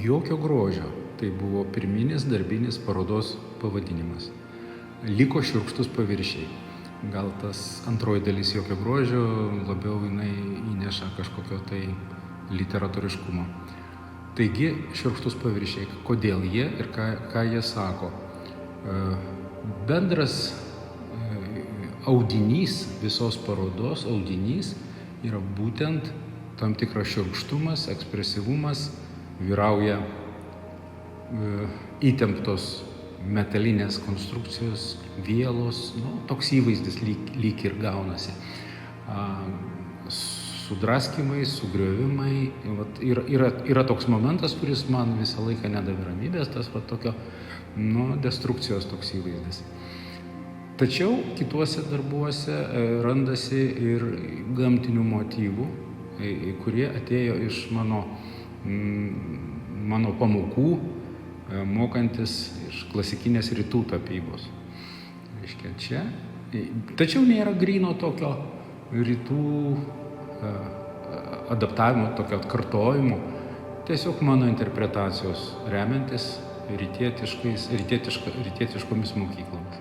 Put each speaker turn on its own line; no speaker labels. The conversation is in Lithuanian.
Jokio grožio. Tai buvo pirminis darbinis parodos pavadinimas. Liko šiurkštus paviršiai. Gal tas antroji dalis jokio grožio labiau jinai įneša kažkokio tai literatūriškumo. Taigi šiurkštus paviršiai. Kodėl jie ir ką jie sako? Bendras audinys, visos parodos audinys yra būtent tam tikras šiurkštumas, ekspresyvumas, vyrauja įtemptos metalinės konstrukcijos, vielos, toks įvaizdis lyg ir gaunasi. Sudraskymai, sugriovimai. Yra toks momentas, kuris man visą laiką nedavė ramybės, tas tokio destrukcijos toks įvaizdis. Tačiau kituose darbuose randasi ir gamtinių motyvų, kurie atėjo iš mano pamokų, mokantis iš klasikinės rytų tapybos. Reiškia, čia. Tačiau nėra gryno tokio rytų adaptavimo, tokio atkartojimo. Tiesiog mano interpretacijos remiantis rytietiškomis mokyklomis.